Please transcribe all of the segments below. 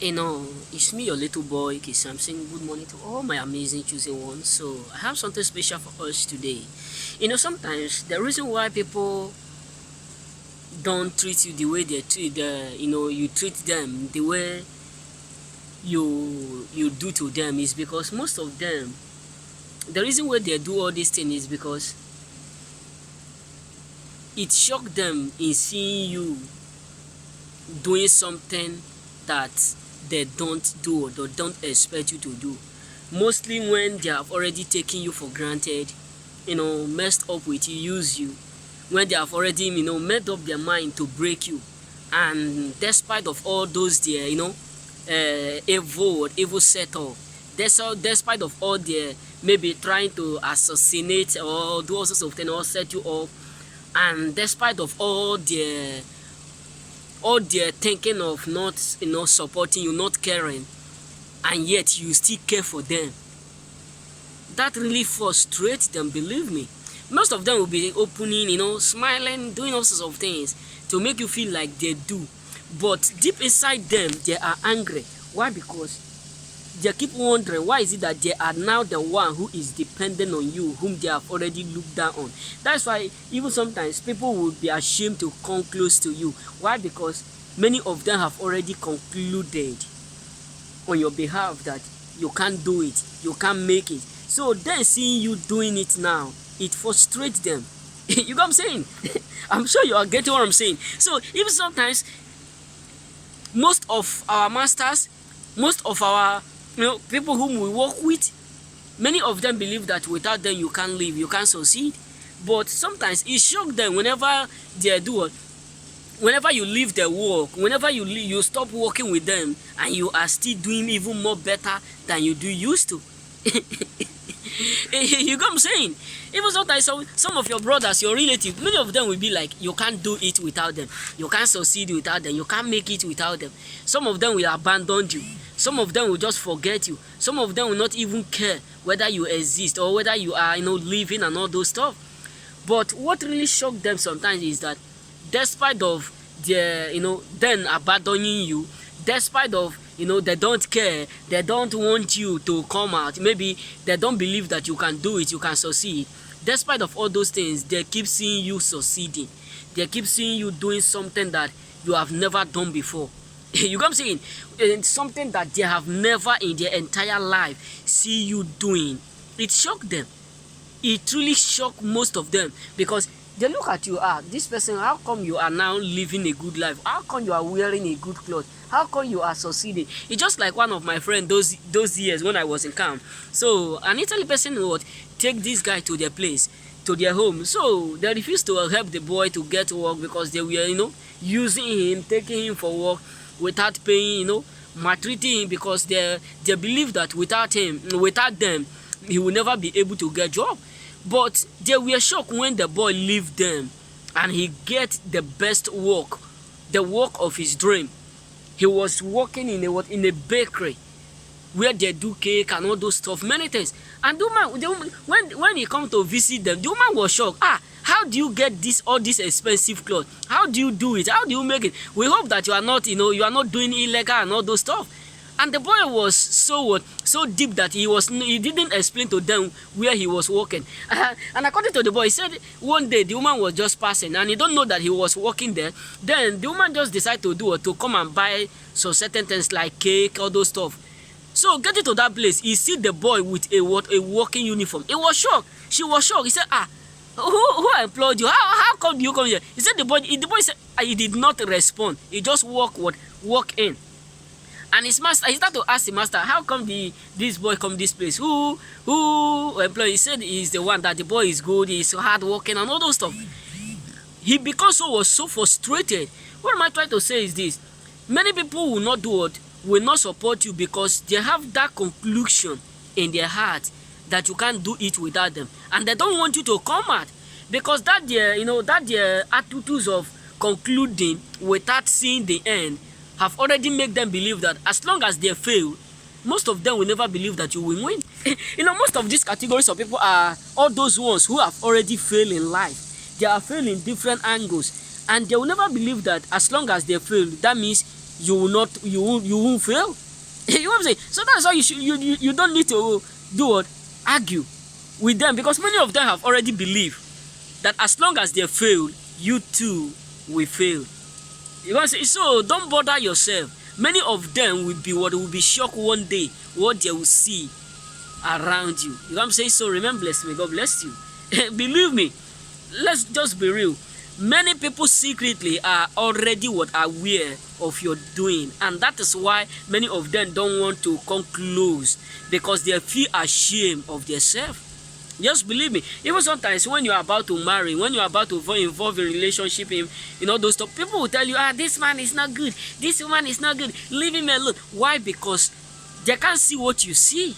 It's me, your little boy, K. Samson. Good morning to all my amazing choosing ones. So, I have something special for us today. Sometimes the reason why people don't treat you the way they treat you treat them the way you do to them is because most of them, the reason why they do all these things is because it shocked them in seeing you doing something that they don't do or they don't expect you to do. Mostly when they have already taken you for granted, messed up with you, use you, when they have already, made up their mind to break you. And despite of all those their, evil setup, despite of all their maybe trying to assassinate or do all sorts of things or set you up, and despite of all their thinking of not supporting you, not caring, and yet you still care for them, that really frustrates them, believe me. Most of them will be opening, smiling, doing all sorts of things to make you feel like they do, but deep inside them they are angry. Why? Because they keep wondering, why is it that they are now the one who is dependent on you, whom they have already looked down on. That's why even sometimes people will be ashamed to come close to you. Why? Because many of them have already concluded on your behalf that you can't do it, you can't make it. So then seeing you doing it now, it frustrates them. You know what I'm saying? I'm sure you are getting what I'm saying. So even sometimes most of our masters, most of our people whom we work with, many of them believe that without them you can't live, you can't succeed. But sometimes it shocks them whenever they do it. Whenever you leave their work, whenever you stop working with them, and you are still doing even more better than you do used to. You know what I'm saying? Even sometimes some of your brothers, your relatives, many of them will be like, you can't do it without them, you can't succeed without them, you can't make it without them. Some of them will abandon you, some of them will just forget you, some of them will not even care whether you exist or whether you are living and all those stuff. But what really shocked them sometimes is that despite of their then abandoning you, despite of they don't care, they don't want you to come out, maybe they don't believe that you can do it, you can succeed. Despite of all those things, they keep seeing you succeeding, they keep seeing you doing something that you have never done before. You know what I'm saying? Something that they have never in their entire life see you doing. It shocked them. It really shocked most of them, because they look at you, this person, how come you are now living a good life, how come you are wearing a good cloth, how come you are succeeding. It's just like one of my friends those years when I was in camp. So an Italy person would take this guy to their place, to their home. So they refused to help the boy to get work because they were using him, taking him for work without paying, maltreating him, because they believe that without them, he will never be able to get job. But they were shocked when the boy leave them and he get the best work, the work of his dream. He was working in a bakery where they do cake and all those stuff, many things. And the woman, when he come to visit them, the woman was shocked. How do you get all this expensive clothes? How do you do it? How do you make it? We hope that you are not doing illegal and all those stuff. And the boy was so deep that he didn't explain to them where he was working. And according to the boy, he said one day the woman was just passing and he don't know that he was working there. Then the woman just decided to come and buy some certain things like cake, all those stuff. So getting to that place, he see the boy with a working uniform. He was shocked. She was shocked. He said, who employed you? How come you come here? He said the boy said he did not respond. He just walk in. And his master, he started to ask the master, how come this boy come this place? Who employed? He said he's the one, that the boy is good, he's hard working and all those stuff. He was so frustrated. What am I trying to say is this: many people will not do it, will not support you because they have that conclusion in their heart that you can't do it without them, and they don't want you to come out, because that their attitudes of concluding without seeing the end have already made them believe that as long as they fail, most of them will never believe that you will win. Most of these categories of people are all those ones who have already failed in life. They are failing in different angles, and they will never believe that as long as they fail, that means you won't fail. You know what I'm saying? So that's why you don't need to do what? Argue with them, because many of them have already believed that as long as they fail, you too will fail. You know what I'm saying? So don't bother yourself. Many of them will be shocked one day what they will see around you. You know what I'm saying? So remain blessed. May God bless you. Believe me, let's just be real. Many people secretly are already aware of your doing, and that is why many of them don't want to come close, because they feel ashamed of themselves. Just believe me. Even sometimes when you are about to marry, when you are about to involve in relationship, in all those stuff, people will tell you, this man is not good, this woman is not good, leave him alone. Why? Because they can't see what you see.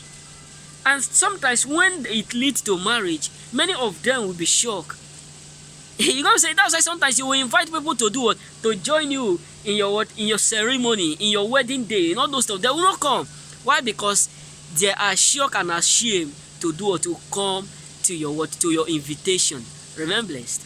And sometimes when it leads to marriage, many of them will be shocked. You know what I'm saying? That's why sometimes you will invite people to do what? To join you in your what? In your ceremony, in your wedding day, and all those stuff. They will not come. Why? Because they are shocked and ashamed to do what? To come to your what? To your invitation. Remember, blessed.